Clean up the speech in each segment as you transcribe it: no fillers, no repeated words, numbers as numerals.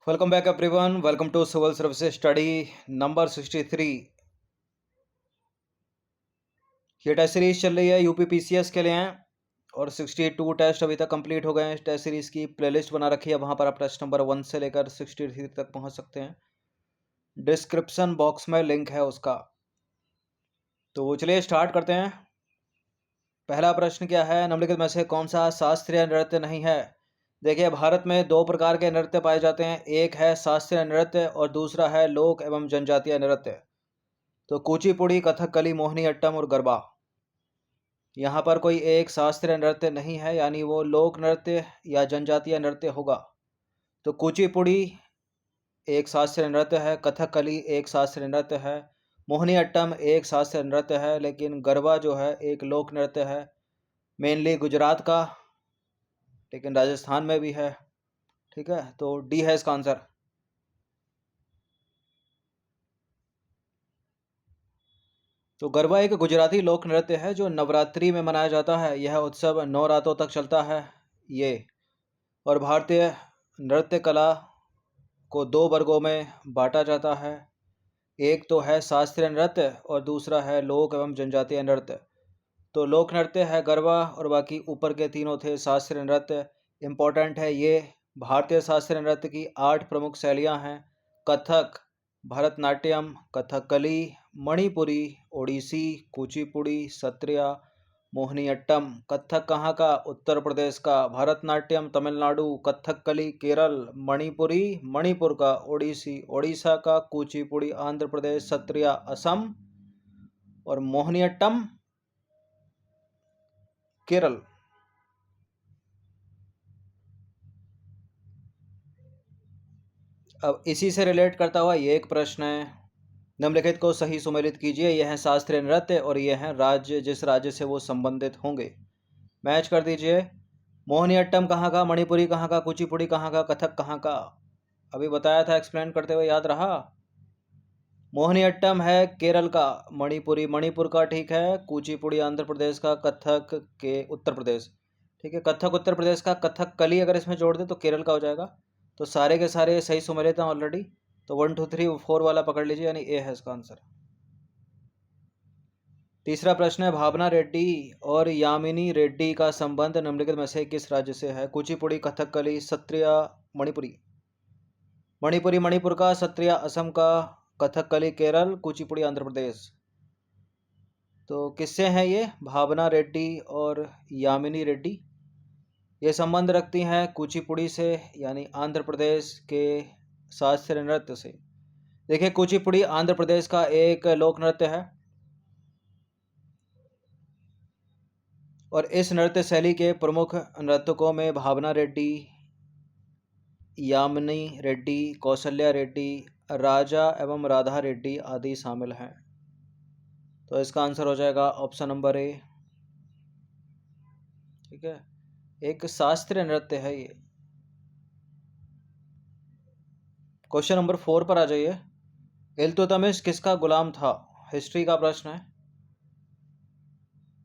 Welcome back everyone. Welcome to Civil Services Study number 63. ये test series चल रही है यूपीपीसीएस के लिए हैं और 62 टेस्ट अभी तक कंप्लीट हो गए हैं। इस टेस्ट सीरीज की प्लेलिस्ट बना रखी है, वहां पर आप टेस्ट नंबर 1 से लेकर 63 तक पहुंच सकते हैं। डिस्क्रिप्शन बॉक्स में लिंक है उसका। तो चलिए स्टार्ट करते हैं। पहला प्रश्न क्या है, निम्नलिखित में से कौन सा शास्त्रीय नृत्य नहीं है। देखिए, भारत में दो प्रकार के नृत्य पाए जाते हैं, एक है शास्त्रीय नृत्य और दूसरा है लोक एवं जनजातीय नृत्य। तो कुचिपुड़ी, कथकली, मोहिनीअट्टम और गरबा। यहाँ पर कोई एक शास्त्रीय नृत्य नहीं है, यानी वो लोक नृत्य या जनजातीय नृत्य होगा। तो कुचिपुड़ी एक शास्त्रीय नृत्य है, कथकली एक शास्त्रीय नृत्य है, मोहिनीअट्टम एक शास्त्रीय नृत्य है, लेकिन गरबा जो है एक लोक नृत्य है, मेनली गुजरात का, लेकिन राजस्थान में भी है। ठीक है, तो डी है इसका आंसर। तो गरबा एक गुजराती लोक नृत्य है जो नवरात्रि में मनाया जाता है। यह उत्सव 9 रातों तक चलता है। ये और भारतीय नृत्य कला को दो वर्गों में बांटा जाता है, एक तो है शास्त्रीय नृत्य और दूसरा है लोक एवं जनजातीय नृत्य। तो लोक नृत्य है गरबा और बाकी ऊपर के तीनों थे शास्त्रीय नृत्य। इम्पोर्टेंट है ये, भारतीय शास्त्रीय नृत्य की 8 प्रमुख शैलियाँ हैं: कथक, भरतनाट्यम, कथकली, मणिपुरी, ओडिसी, कुचिपुड़ी, सत्रिया, मोहिनीअट्टम। कथक कहाँ का? उत्तर प्रदेश का। भरतनाट्यम तमिलनाडु, कथकली केरल, मणिपुरी मणिपुर का, ओडिसी ओडिशा का, कुचिपुड़ी आंध्र प्रदेश, सत्रिया असम और मोहिनीअट्टम केरल। अब इसी से रिलेट करता हुआ ये एक प्रश्न है, निम्नलिखित को सही सुमेलित कीजिए। यह है शास्त्रीय नृत्य और यह है राज्य, जिस राज्य से वो संबंधित होंगे। मैच कर दीजिए। मोहिनीअट्टम कहाँ का, मणिपुरी कहाँ का, कुचिपुड़ी कहाँ का, कथक कहाँ का? अभी बताया था एक्सप्लेन करते हुए, याद रहा? मोहिनीअट्टम है केरल का, मणिपुरी मणिपुर का, ठीक है, कुचिपुड़ी आंध्र प्रदेश का, कथक के उत्तर प्रदेश। ठीक है, कथक उत्तर प्रदेश का, कथक कली अगर इसमें जोड़ दे तो केरल का हो जाएगा। तो सारे के सारे सही सुमेलित हैं ऑलरेडी। तो 1 2 3 4 वाला पकड़ लीजिए, यानी ए है इसका आंसर। तीसरा प्रश्न है, भावना रेड्डी और यामिनी रेड्डी का संबंध निम्नलिखित में से किस राज्य से है? कुचिपुड़ी, कथकली, सत्रिया, मणिपुरी। मणिपुरी मणिपुर का, सत्रिया असम का, कथकली केरल, कुचिपुड़ी आंध्र प्रदेश। तो किससे हैं ये भावना रेड्डी और यामिनी रेड्डी? ये संबंध रखती हैं कुचिपुड़ी से, यानी आंध्र प्रदेश के शास्त्रीय नृत्य से। देखिए, कुचिपुड़ी आंध्र प्रदेश का एक लोक नृत्य है और इस नृत्य शैली के प्रमुख नर्तकों में भावना रेड्डी, यामिनी रेड्डी, कौशल्या रेड्डी, राजा एवं राधा रेड्डी आदि शामिल हैं। तो इसका आंसर हो जाएगा ऑप्शन नंबर ए। ठीक है, एक शास्त्रीय नृत्य है ये। क्वेश्चन नंबर 4 पर आ जाइए। इल्तुतमिश किसका गुलाम था? हिस्ट्री का प्रश्न है।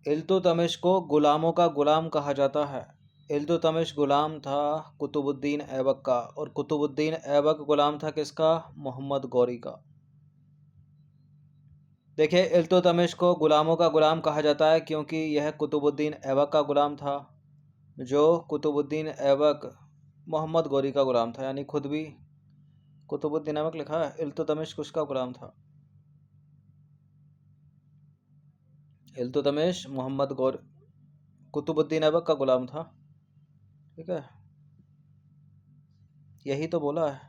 इल्तुतमिश को गुलामों का गुलाम कहा जाता है। इल्तुतमिश गुलाम था कुतुबुद्दीन ऐबक का, और कुतुबुद्दीन ऐबक गुलाम था किसका? मोहम्मद गौरी का। देखिए, इल्तुतमिश को गुलामों का गुलाम कहा जाता है क्योंकि यह कुतुबुद्दीन ऐबक का गुलाम था, जो कुतुबुद्दीन ऐबक मोहम्मद गौरी का गुलाम था, यानी खुद भी कुतुबुद्दीन ऐबक लिखा है, इल्तुतमिश किसका गुलाम था? इल्तुतमिश मोहम्मद गौरी, कुतुबुद्दीन ऐबक का गुलाम था। ठीक है, यही तो बोला है।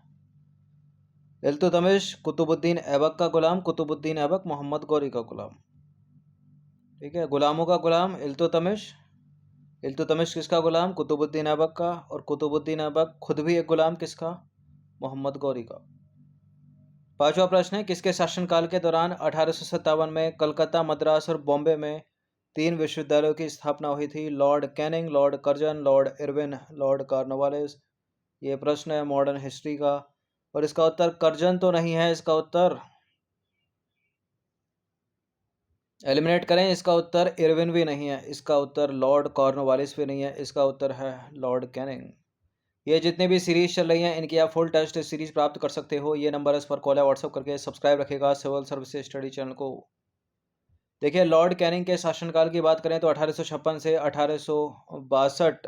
इल्तुतमिश कुतुबुद्दीन ऐबक का गुलाम, कुतुबुद्दीन ऐबक मोहम्मद गौरी का गुलाम। ठीक है, गुलामों का गुलाम इल्तुतमिश। इल्तुतमिश किसका गुलाम? कुतुबुद्दीन ऐबक का, और कुतुबुद्दीन ऐबक खुद भी एक गुलाम किसका? मोहम्मद गौरी का। पांचवा प्रश्न है, किसके शासनकाल के दौरान 1857 में कलकत्ता, मद्रास और बॉम्बे में 3 विश्वविद्यालयों की स्थापना हुई थी? Lord Canning, Lord Curzon, Lord Irwin, Lord Cornwallis. ये प्रश्न है मॉडर्न हिस्ट्री का, और इसका उत्तर कर्जन तो नहीं है। इसका उत्तर एलिमिनेट करें, इसका उत्तर इरविन भी नहीं है, इसका उत्तर लॉर्ड कॉर्नवालिस भी नहीं है, इसका उत्तर है लॉर्ड कैनिंग। ये जितने भी सीरीज चल रही हैं इनकी आप फुल टेस्ट सीरीज प्राप्त कर सकते हो। ये नंबर इस पर कॉल है, व्हाट्सअप करके सब्सक्राइब रखेगा सिविल सर्विसेज स्टडी चैनल को। देखिए लॉर्ड कैनिंग के शासनकाल की बात करें तो 1856 से 1862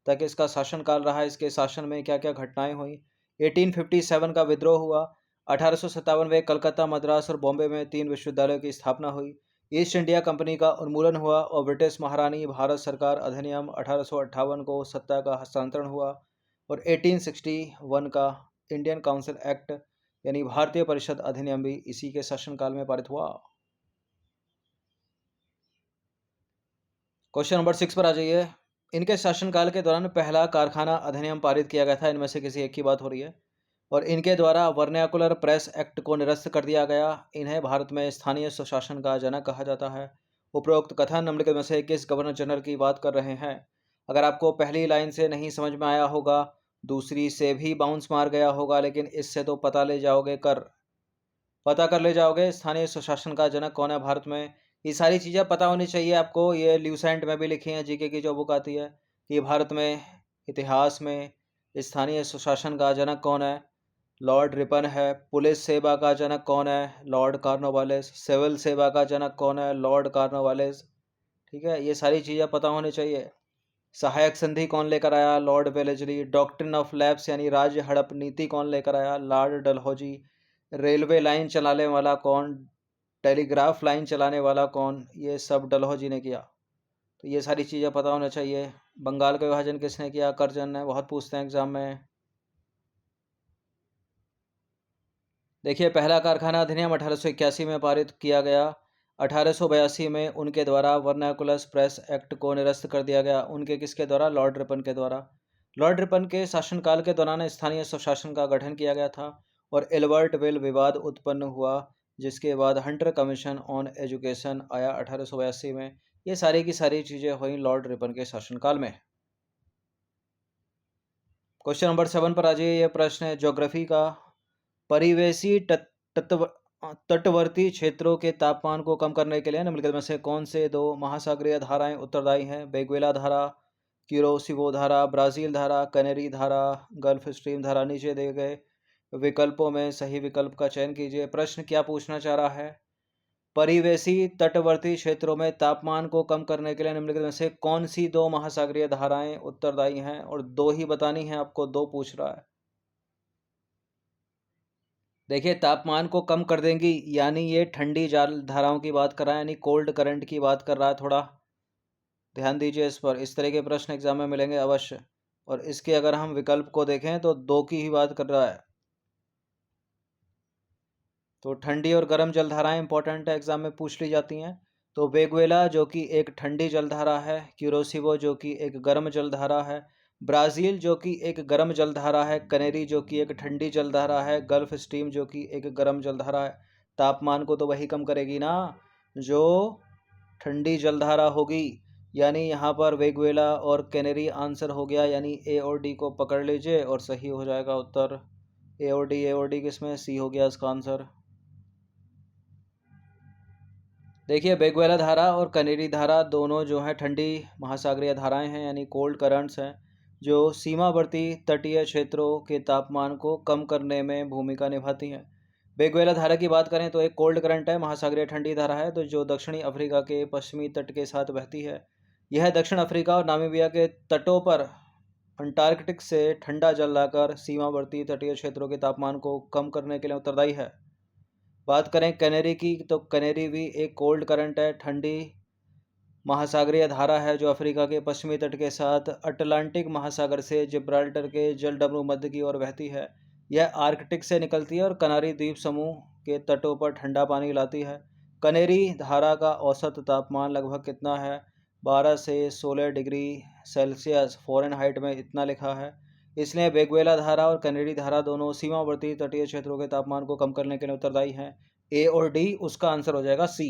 तक इसका शासनकाल रहा। इसके शासन में क्या क्या घटनाएं हुई। 1857 का विद्रोह हुआ। 1857 में कलकत्ता, मद्रास और बॉम्बे में 3 विश्वविद्यालयों की स्थापना हुई। ईस्ट इंडिया कंपनी का उन्मूलन हुआ और ब्रिटिश महारानी भारत सरकार अधिनियम 1858 को सत्ता का हस्तांतरण हुआ। और 1861 का इंडियन काउंसिल एक्ट यानी भारतीय परिषद अधिनियम भी इसी के शासनकाल में पारित हुआ। क्वेश्चन नंबर 6 पर आ जाइए। इनके शासनकाल के दौरान पहला कारखाना अधिनियम पारित किया गया था। इनमें से किसी एक की बात हो रही है। और इनके द्वारा वर्नैकुलर प्रेस एक्ट को निरस्त कर दिया गया। इन्हें भारत में स्थानीय स्वशासन का जनक कहा जाता है। उपरोक्त कथन निम्नलिखित में से किस गवर्नर जनरल की बात कर रहे हैं। अगर आपको पहली लाइन से नहीं समझ में आया होगा, दूसरी से भी बाउंस मार गया होगा, लेकिन इससे तो पता कर ले जाओगे स्थानीय स्वशासन का जनक कौन है भारत में। ये सारी चीज़ें पता होनी चाहिए आपको। ये ल्यूसेंट में भी लिखी हैं, जीके की जो बुक आती है कि भारत में इतिहास में स्थानीय स्वशासन का जनक कौन है, लॉर्ड रिपन है। पुलिस सेवा का जनक कौन है, लॉर्ड कॉर्नवालिस। सिविल सेवा का जनक कौन है, लॉर्ड कॉर्नवालिस। ठीक है, ये सारी चीज़ें पता होनी चाहिए। सहायक संधि कौन लेकर आया, Lord Wellesley. Doctrine of lapse यानी राज्य हड़प नीति कौन लेकर आया, लॉर्ड डलहौजी। रेलवे लाइन चलाने वाला कौन, टेलीग्राफ लाइन चलाने वाला कौन, ये सब डलहौजी ने किया। तो ये सारी चीज़ें पता होना चाहिए। बंगाल का विभाजन किसने किया, कर्जन ने। बहुत पूछते हैं एग्जाम में। देखिए पहला कारखाना अधिनियम 1881 में पारित किया गया। 1882 में उनके द्वारा वर्नाकुलर प्रेस एक्ट को निरस्त कर दिया गया। उनके किसके द्वारा, लॉर्ड रिपन के द्वारा। लॉर्ड रिपन के शासनकाल के दौरान स्थानीय स्वशासन का गठन किया गया था और एल्बर्ट विल विवाद उत्पन्न हुआ, जिसके बाद हंटर कमीशन ऑन एजुकेशन आया 1882 में। ये सारी की सारी चीज़ें हुई लॉर्ड रिपन के शासनकाल में। क्वेश्चन नंबर 7 पर आ जाइए। ये प्रश्न है ज्योग्राफी का। परिवेशी तटवर्ती क्षेत्रों के तापमान को कम करने के लिए निम्नलिखित में से कौन से 2 महासागरीय धाराएं उत्तरदायी हैं। वेगुएला धारा, क्यूरोसिबो धारा, ब्राज़ील धारा, कैनेरी धारा, गल्फ स्ट्रीम धारा। नीचे दिए गए विकल्पों में सही विकल्प का चयन कीजिए। प्रश्न क्या पूछना चाह रहा है, परिवेशी तटवर्ती क्षेत्रों में तापमान को कम करने के लिए निम्नलिखित में से कौन सी 2 महासागरीय धाराएं उत्तरदायी हैं। और 2 ही बतानी है आपको, 2 पूछ रहा है। देखिए तापमान को कम कर देंगी यानी ये ठंडी जाल धाराओं की बात कर रहा है, यानी कोल्ड करंट की बात कर रहा है। थोड़ा ध्यान दीजिए इस पर। इस तरह के प्रश्न एग्जाम में मिलेंगे अवश्य। और इसके अगर हम विकल्प को देखें तो 2 की ही बात कर रहा है। तो ठंडी और गर्म जलधाराएं इंपॉर्टेंट है, एग्जाम में पूछ ली जाती हैं। तो वेगुएला जो कि एक ठंडी जलधारा है, क्यूरोसिबो जो कि एक गर्म जलधारा है, ब्राज़ील जो कि एक गर्म जलधारा है, कनेरी जो कि एक ठंडी जलधारा है, गल्फ स्ट्रीम जो कि एक गर्म जलधारा है। तापमान को तो वही कम करेगी ना जो ठंडी जलधारा होगी। यानी यहाँ पर वेगुएला और कैनेरी आंसर हो गया, यानी ए और डी को पकड़ लीजिए और सही हो जाएगा उत्तर। ए और डी किसमें, सी हो गया इसका आंसर। देखिए वेगुएला धारा और कनेरी धारा दोनों जो हैं ठंडी महासागरीय धाराएं हैं, यानी कोल्ड करंट्स हैं, जो सीमावर्ती तटीय क्षेत्रों के तापमान को कम करने में भूमिका निभाती हैं। वेगुएला धारा की बात करें तो एक कोल्ड करंट है, महासागरीय ठंडी धारा है, तो जो दक्षिणी अफ्रीका के पश्चिमी तट के साथ बहती है। यह दक्षिण अफ्रीका और नामीबिया के तटों पर अंटार्कटिक से ठंडा जल लाकर सीमावर्ती तटीय क्षेत्रों के तापमान को कम करने के लिए उत्तरदायी है। बात करें कैनेरी की तो कैनेरी भी एक कोल्ड करंट है, ठंडी महासागरीय धारा है, जो अफ्रीका के पश्चिमी तट के साथ अटलांटिक महासागर से जिब्राल्टर के जलडमरू मध्य की ओर बहती है। यह आर्कटिक से निकलती है और कनारी द्वीप समूह के तटों पर ठंडा पानी लाती है। कनेरी धारा का औसत तापमान लगभग कितना है, 12 से 16 डिग्री सेल्सियस फ़ारेनहाइट में इतना लिखा है। इसलिए वेगुएला धारा और कनेरी धारा दोनों सीमावर्ती तटीय क्षेत्रों के तापमान को कम करने के लिए उत्तरदायी हैं। ए और डी, उसका आंसर हो जाएगा सी।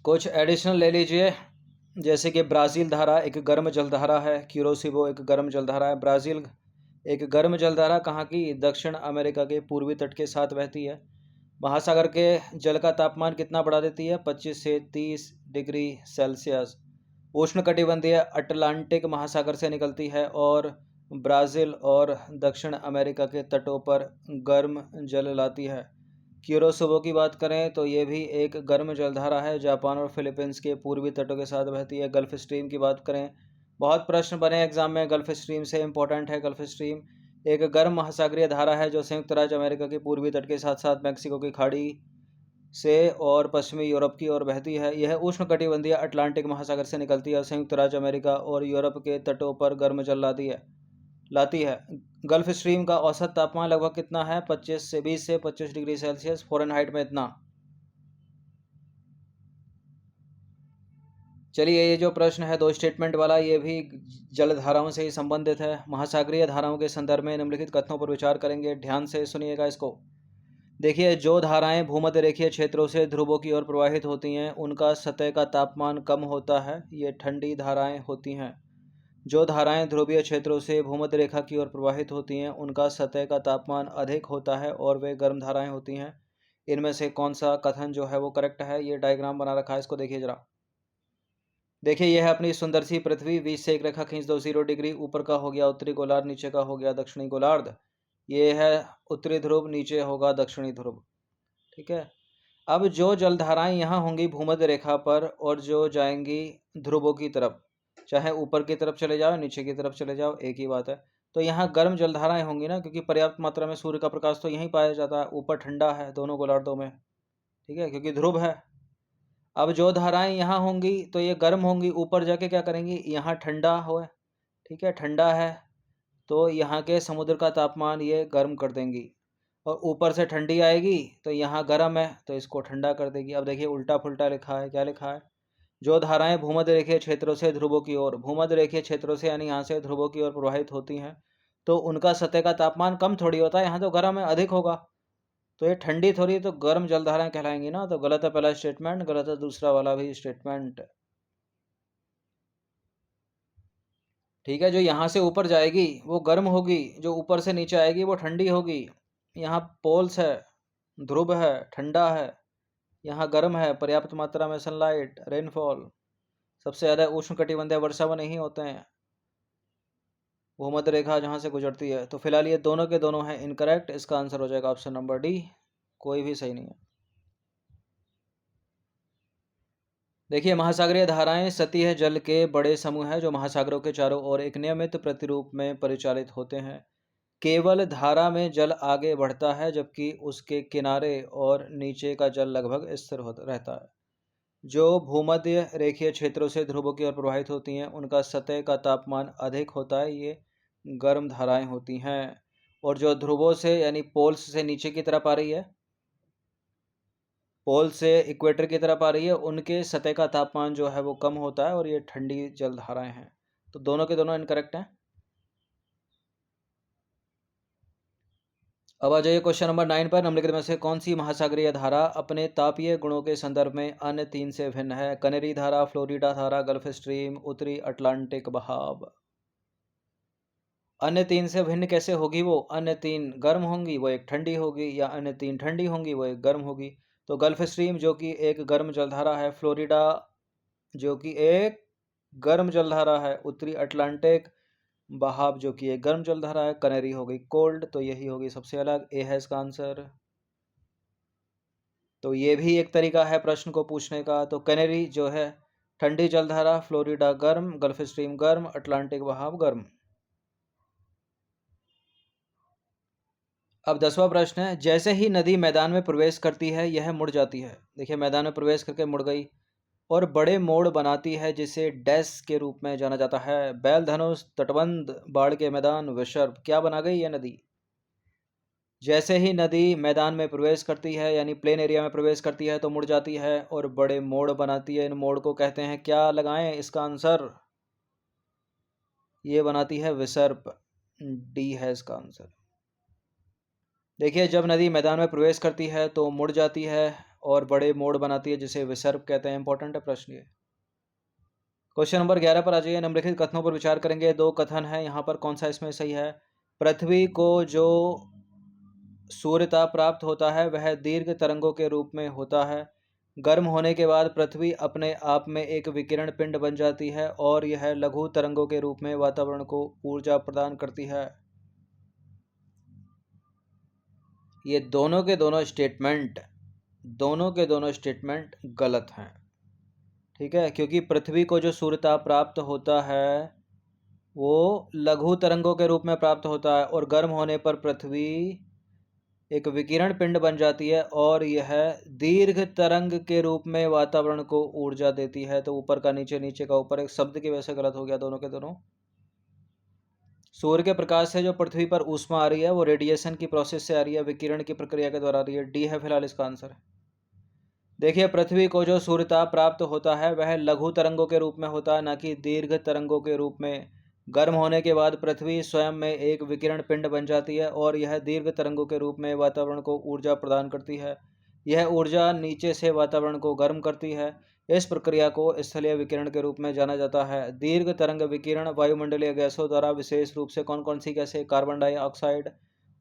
कुछ एडिशनल ले लीजिए, जैसे कि ब्राज़ील धारा एक गर्म जलधारा है, क्यूरोसिबो एक गर्म जलधारा है। ब्राज़ील एक गर्म जलधारा कहाँ की, दक्षिण अमेरिका के पूर्वी तट के साथ बहती है। महासागर के जल का तापमान कितना बढ़ा देती है, 25 से 30 डिग्री सेल्सियस। उष्णकटिबंधीय अटलांटिक महासागर से निकलती है और ब्राज़ील और दक्षिण अमेरिका के तटों पर गर्म जल लाती है। क्यूरोसुबो की बात करें तो ये भी एक गर्म जलधारा है, जापान और फिलीपींस के पूर्वी तटों के साथ बहती है। गल्फ स्ट्रीम की बात करें, बहुत प्रश्न बने एग्जाम में गल्फ स्ट्रीम से, इंपॉर्टेंट है। गल्फ स्ट्रीम एक गर्म महासागरीय धारा है जो संयुक्त राज्य अमेरिका के पूर्वी तट के साथ साथ मैक्सिको की खाड़ी से और पश्चिमी यूरोप की ओर बहती है। यह उष्णकटिबंधीय अटलांटिक महासागर से निकलती है और संयुक्त राज्य अमेरिका और यूरोप के तटों पर गर्म जल लाती है। गल्फ स्ट्रीम का औसत तापमान लगभग कितना है? 20 से 25 डिग्री सेल्सियस फ़ारेनहाइट में इतना। चलिए, ये जो प्रश्न है 2 स्टेटमेंट वाला, ये भी जल धाराओं से ही संबंधित है। महासागरीय धाराओं के संदर्भ में निम्नलिखित कथनों पर विचार करेंगे, ध्यान से सुनिएगा इसको। देखिए, जो धाराएं भूमध्य रेखीय क्षेत्रों से ध्रुवों की ओर प्रवाहित होती हैं उनका सतह का तापमान कम होता है, ये ठंडी धाराएं होती हैं। जो धाराएं ध्रुवीय क्षेत्रों से भूमध्य रेखा की ओर प्रवाहित होती हैं उनका सतह का तापमान अधिक होता है और वे गर्म धाराएं होती हैं। इनमें से कौन सा कथन जो है वो करेक्ट है? ये डायग्राम बना रखा है, इसको देखिए जरा। देखिए, यह है अपनी सुंदर सी पृथ्वी। 20 से एक रेखा खींच दो, 0 डिग्री। ऊपर का हो गया उत्तरी गोलार्ध, नीचे का हो गया दक्षिणी गोलार्ध। ये है उत्तरी ध्रुव, नीचे होगा दक्षिणी ध्रुव। ठीक है। अब जो जलधाराएं यहाँ होंगी भूमध्य रेखा पर और जो जाएंगी ध्रुवों की तरफ, चाहे ऊपर की तरफ चले जाओ नीचे की तरफ चले जाओ, एक ही बात है। तो यहाँ गर्म जलधाराएं होंगी ना, क्योंकि पर्याप्त मात्रा में सूर्य का प्रकाश तो यहीं पाया जाता है। ऊपर ठंडा है दोनों गोलार्धों में, ठीक है, क्योंकि ध्रुव है। अब जो धाराएं यहाँ होंगी तो ये गर्म होंगी, ऊपर जाके क्या करेंगी, यहाँ ठंडा हो, ठीक है, ठंडा है तो यहाँ के समुद्र का तापमान ये गर्म कर देंगी। और ऊपर से ठंडी आएगी तो यहाँ गर्म है तो इसको ठंडा कर देगी। अब देखिए, उल्टा पुल्टा लिखा है। क्या लिखा है? जो धाराएं भूमध्य रेखीय क्षेत्रों से ध्रुवों की ओर, भूमध्य रेखीय क्षेत्रों से यानी यहाँ से ध्रुवों की ओर प्रवाहित होती हैं तो उनका सतह का तापमान कम थोड़ी होता है, यहाँ तो गर्म है, अधिक होगा। तो ये ठंडी थोड़ी, तो गर्म जलधाराएं कहलाएंगी ना। तो गलत है पहला स्टेटमेंट, गलत है दूसरा वाला भी स्टेटमेंट। ठीक है, जो यहाँ से ऊपर जाएगी वो गर्म होगी, जो ऊपर से नीचे आएगी वो ठंडी होगी। यहाँ पोल्स है, ध्रुव है, ठंडा है, यहाँ गर्म है, पर्याप्त मात्रा में सनलाइट, रेनफॉल। सबसे ज़्यादा उष्णकटिबंधीय वर्षा वन नहीं होते हैं, भूमध्य रेखा जहाँ से गुजरती है। तो फिलहाल ये दोनों के दोनों हैं इनकरेक्ट। इसका आंसर हो जाएगा ऑप्शन नंबर डी, कोई भी सही नहीं है। देखिए, महासागरीय धाराएं सतही जल के बड़े समूह हैं जो महासागरों के चारों ओर एक नियमित प्रतिरूप में परिचालित होते हैं। केवल धारा में जल आगे बढ़ता है जबकि उसके किनारे और नीचे का जल लगभग स्थिर रहता है। जो भूमध्य रेखीय क्षेत्रों से ध्रुवों की ओर प्रवाहित होती हैं उनका सतह का तापमान अधिक होता है, ये गर्म धाराएं होती हैं। और जो ध्रुवों से यानी पोल्स से नीचे की तरफ आ रही है, पोल से इक्वेटर की तरफ आ रही है, उनके सतह का तापमान जो है वो कम होता है और ये ठंडी जलधाराएं हैं। तो दोनों के दोनों इनकरेक्ट हैं। अब आ जाइए क्वेश्चन नंबर 9 पर। निम्नलिखित में से कौन सी महासागरीय धारा अपने तापीय गुणों के संदर्भ में अन्य 3 से भिन्न है? कनेरी धारा, फ्लोरिडा धारा, गल्फ स्ट्रीम, उत्तरी अटलांटिक बहाव। अन्य 3 से भिन्न कैसे होगी वो? अन्य 3 गर्म होंगी, वो एक ठंडी होगी, या अन्य 3 ठंडी होंगी, वो एक गर्म होगी। तो गल्फ स्ट्रीम जो कि एक गर्म जलधारा है, फ्लोरिडा जो कि एक गर्म जलधारा है, उत्तरी अटलांटिक बहाव जो कि एक गर्म जलधारा है, कनेरी हो गई कोल्ड। तो यही होगी सबसे अलग, ए है इसका आंसर। तो ये भी एक तरीका है प्रश्न को पूछने का। तो कनेरी जो है ठंडी जलधारा, फ्लोरिडा गर्म, गल्फ स्ट्रीम गर्म, अटलांटिक बहाव गर्म। अब 10वां प्रश्न है, जैसे ही नदी मैदान में प्रवेश करती है यह मुड़ जाती है। देखिए, मैदान में प्रवेश करके मुड़ गई और बड़े मोड़ बनाती है जिसे डैश के रूप में जाना जाता है। बैल धनुष, तटबंध, बाढ़ के मैदान, विसर्प। क्या बना गई यह नदी? जैसे ही नदी मैदान में प्रवेश करती है यानी प्लेन एरिया में प्रवेश करती है तो मुड़ जाती है और बड़े मोड़ बनाती है। इन मोड़ को कहते हैं, क्या लगाएं इसका आंसर? ये बनाती है विसर्प, डी है इसका आंसर। देखिए, जब नदी मैदान में प्रवेश करती है तो मुड़ जाती है और बड़े मोड़ बनाती है जिसे विसर्प कहते हैं। इंपॉर्टेंट है प्रश्न ये। क्वेश्चन नंबर 11 पर आ जाइए। निम्नलिखित कथनों पर विचार करेंगे। 2 कथन है यहाँ पर, कौन सा इसमें सही है? पृथ्वी को जो सूर्यताप प्राप्त होता है वह दीर्घ तरंगों के रूप में होता है। गर्म होने के बाद पृथ्वी अपने आप में एक विकिरण पिंड बन जाती है और यह लघु तरंगों के रूप में वातावरण को ऊर्जा प्रदान करती है। ये दोनों के दोनों स्टेटमेंट गलत हैं। ठीक है, क्योंकि पृथ्वी को जो सूर्यताप प्राप्त होता है वो लघु तरंगों के रूप में प्राप्त होता है और गर्म होने पर पृथ्वी एक विकिरण पिंड बन जाती है और यह दीर्घ तरंग के रूप में वातावरण को ऊर्जा देती है। तो ऊपर का नीचे, नीचे का ऊपर, एक शब्द की वजह से गलत हो गया दोनों के दोनों। सूर्य के प्रकाश से जो पृथ्वी पर ऊष्मा आ रही है वो रेडिएशन की प्रोसेस से आ रही है, विकिरण की प्रक्रिया के द्वारा आ रही है। डी है फिलहाल इसका आंसर। देखिए, पृथ्वी को जो सूर्यताप प्राप्त होता है वह लघु तरंगों के रूप में होता है, न कि दीर्घ तरंगों के रूप में। गर्म होने के बाद पृथ्वी स्वयं में एक विकिरण पिंड बन जाती है और यह दीर्घ तरंगों के रूप में वातावरण को ऊर्जा प्रदान करती है। यह ऊर्जा नीचे से वातावरण को गर्म करती है। इस प्रक्रिया को स्थलीय विकिरण के रूप में जाना जाता है। दीर्घ तरंग विकिरण वायुमंडलीय गैसों द्वारा, विशेष रूप से कौन कौन सी गैसें, कार्बन डाइऑक्साइड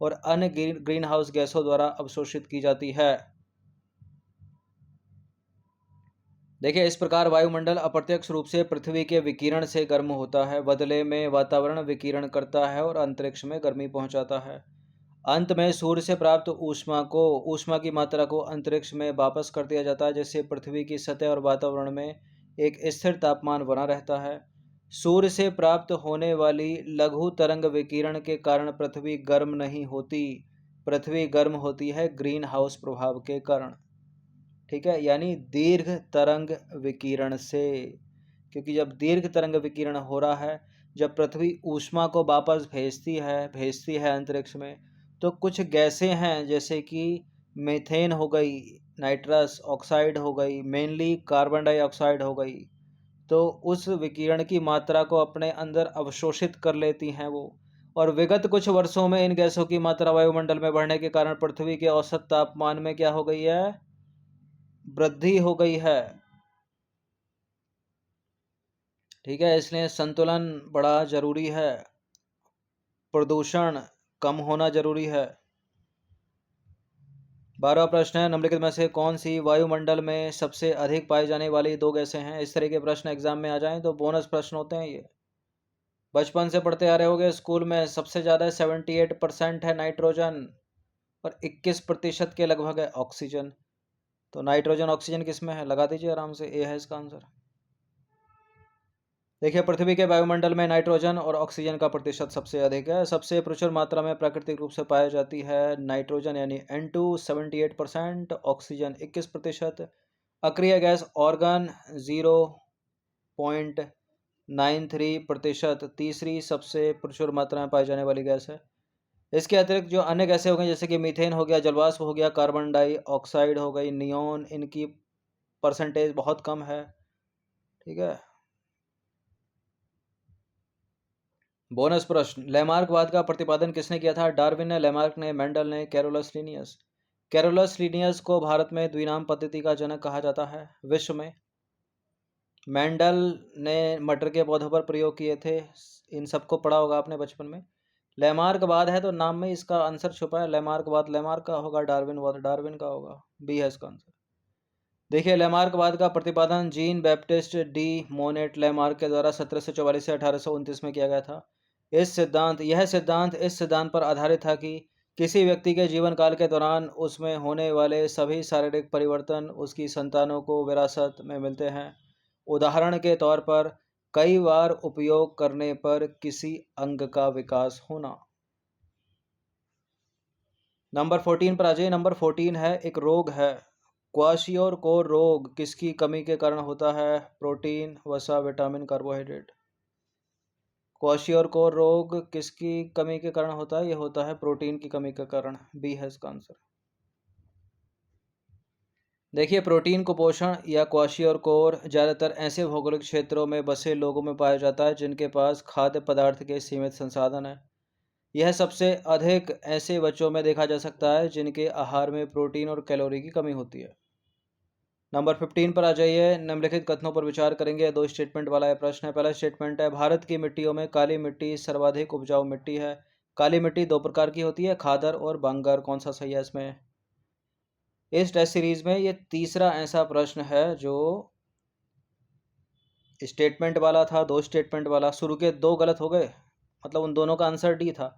और अन्य ग्रीन हाउस गैसों द्वारा अवशोषित की जाती है। देखिए, इस प्रकार वायुमंडल अप्रत्यक्ष रूप से पृथ्वी के विकिरण से गर्म होता है, बदले में वातावरण विकिरण करता है और अंतरिक्ष में गर्मी पहुंचाता है। अंत में सूर्य से प्राप्त ऊष्मा की मात्रा को अंतरिक्ष में वापस कर दिया जाता है, जिससे पृथ्वी की सतह और वातावरण में एक स्थिर तापमान बना रहता है। सूर्य से प्राप्त होने वाली लघु तरंग विकिरण के कारण पृथ्वी गर्म नहीं होती, पृथ्वी गर्म होती है ग्रीन हाउस प्रभाव के कारण। ठीक है, यानी दीर्घ तरंग विकिरण से। क्योंकि जब दीर्घ तरंग विकिरण हो रहा है, जब पृथ्वी ऊष्मा को वापस भेजती है अंतरिक्ष में, तो कुछ गैसें हैं जैसे कि मीथेन हो गई, नाइट्रस ऑक्साइड हो गई, मेनली कार्बन डाइऑक्साइड हो गई, तो उस विकिरण की मात्रा को अपने अंदर अवशोषित कर लेती हैं वो। और विगत कुछ वर्षों में इन गैसों की मात्रा वायुमंडल में बढ़ने के कारण पृथ्वी के औसत तापमान में क्या हो गई है, वृद्धि हो गई है। ठीक है, इसलिए संतुलन बड़ा जरूरी है, प्रदूषण कम होना जरूरी है। 12वां प्रश्न है, निम्नलिखित में से कौन सी वायुमंडल में सबसे अधिक पाई जाने वाली दो गैसें हैं। इस तरह के प्रश्न एग्जाम में आ जाएं तो बोनस प्रश्न होते हैं ये। बचपन से पढ़ते आ रहे होगे स्कूल में, सबसे ज़्यादा 78% है नाइट्रोजन और 21% के लगभग है ऑक्सीजन। तो नाइट्रोजन ऑक्सीजन किस में है, लगा दीजिए आराम से, ए है इसका आंसर। देखिए, पृथ्वी के वायुमंडल में नाइट्रोजन और ऑक्सीजन का प्रतिशत सबसे अधिक है। सबसे प्रचुर मात्रा में प्राकृतिक रूप से पाई जाती है नाइट्रोजन यानी N2 78%, ऑक्सीजन 21%। अक्रिय गैस ऑर्गन 0.93% तीसरी सबसे प्रचुर मात्रा में पाई जाने वाली गैस है। इसके अतिरिक्त जो अन्य गैसें हो गई जैसे कि मीथेन हो गया, जलवाष्प हो गया, कार्बन डाइऑक्साइड हो गई, नियोन, इनकी परसेंटेज बहुत कम है। ठीक है, बोनस प्रश्न, लैमार्कवाद का प्रतिपादन किसने किया था। डार्विन ने, लैमार्क ने, मेंडल ने, कैरोलस लीनियस। कैरोलस लीनियस को भारत में द्विनाम पद्धति का जनक कहा जाता है विश्व में। मेंडल ने मटर के पौधों पर प्रयोग किए थे, इन सबको पढ़ा होगा आपने बचपन में। लैमार्कवाद है तो नाम में इसका आंसर छुपा है, लैमार्कवाद लैमार्क का होगा, डार्विनवाद डार्विन का होगा, बी है इसका आंसर। देखिए, लैमार्कवाद का प्रतिपादन Jean Baptiste de Monet Lamarck के द्वारा 1744 से 1829 में किया गया था। यह सिद्धांत इस सिद्धांत पर आधारित था कि किसी व्यक्ति के जीवन काल के दौरान उसमें होने वाले सभी शारीरिक परिवर्तन उसकी संतानों को विरासत में मिलते हैं। उदाहरण के तौर पर कई बार उपयोग करने पर किसी अंग का विकास होना। नंबर 14 पर आ जाइए। नंबर 14 है, एक रोग है, क्वाशियोर रोग किसकी कमी के कारण होता है। प्रोटीन, वसा, विटामिन, कार्बोहाइड्रेट। क्वाशियोर रोग किसकी कमी के कारण होता है, यह होता है प्रोटीन की कमी के कारण, बी है इसका आंसर। देखिए, प्रोटीन कुपोषण या क्वाशियोर ज़्यादातर ऐसे भौगोलिक क्षेत्रों में बसे लोगों में पाया जाता है जिनके पास खाद्य पदार्थ के सीमित संसाधन है। यह सबसे अधिक ऐसे बच्चों में देखा जा सकता है जिनके आहार में प्रोटीन और कैलोरी की कमी होती है। नंबर 15 पर आ जाइए। निम्नलिखित कथनों पर विचार करेंगे, दो स्टेटमेंट वाला यह प्रश्न है। पहला स्टेटमेंट है, भारत की मिट्टियों में काली मिट्टी सर्वाधिक उपजाऊ मिट्टी है। काली मिट्टी दो प्रकार की होती है, खादर और बांगर। कौन सा सही है इसमें। इस टेस्ट सीरीज में ये तीसरा ऐसा प्रश्न है जो स्टेटमेंट वाला था, 2 स्टेटमेंट वाला। शुरू के 2 गलत हो गए, मतलब उन दोनों का आंसर डी था।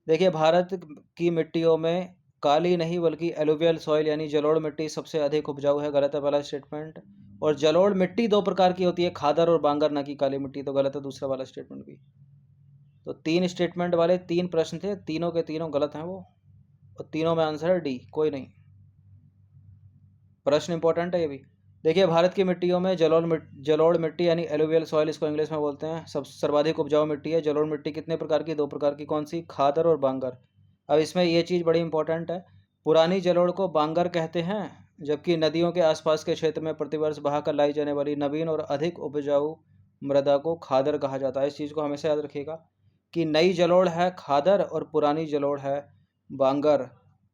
देखिए, भारत की मिट्टियों में काली नहीं बल्कि एलुवियल सॉइल यानी जलोढ़ मिट्टी सबसे अधिक उपजाऊ है, गलत है पहला स्टेटमेंट। और जलोढ़ मिट्टी 2 प्रकार की होती है, खादर और बांगर, ना कि काली मिट्टी, तो गलत है दूसरा वाला स्टेटमेंट भी। तो 3 स्टेटमेंट वाले 3 प्रश्न थे, तीनों के तीनों गलत हैं वो, और तीनों में आंसर है डी, कोई नहीं। प्रश्न इंपॉर्टेंट है ये भी। देखिए, भारत की मिट्टियों में जलोढ़ मिट्टी यानी एलुवियल सॉइल इसको इंग्लिश में बोलते हैं, सब सर्वाधिक उपजाऊ मिट्टी है। जलोढ़ मिट्टी कितने प्रकार की? 2 प्रकार की। कौन सी? खादर और बांगर। अब इसमें ये चीज़ बड़ी इंपॉर्टेंट है, पुरानी जलोढ़ को बांगर कहते हैं, जबकि नदियों के आसपास के क्षेत्र में प्रतिवर्ष बहाकर लाई जाने वाली नवीन और अधिक उपजाऊ मृदा को खादर कहा जाता है। इस चीज़ को हमेशा याद रखिएगा कि नई जलोढ़ है खादर और पुरानी जलोढ़ है बांगर।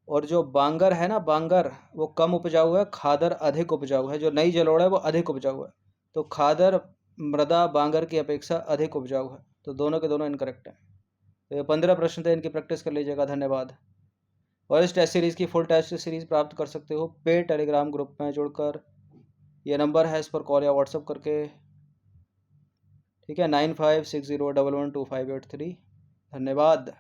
और जो बांगर है ना, बांगर वो कम उपजाऊ है, खादर अधिक उपजाऊ है। जो नई जलोढ़ है वो अधिक उपजाऊ है, तो खादर मृदा बांगर की अपेक्षा अधिक उपजाऊ है। तो दोनों के दोनों इनकरेक्ट हैं। तो ये 15 प्रश्न थे, इनकी प्रैक्टिस कर लीजिएगा। धन्यवाद। और इस टेस्ट सीरीज़ की फुल टेस्ट सीरीज़ प्राप्त कर सकते हो पे टेलीग्राम ग्रुप में जुड़कर। ये नंबर है, इस पर कॉल या व्हाट्सअप करके, ठीक है, 9560112583। धन्यवाद।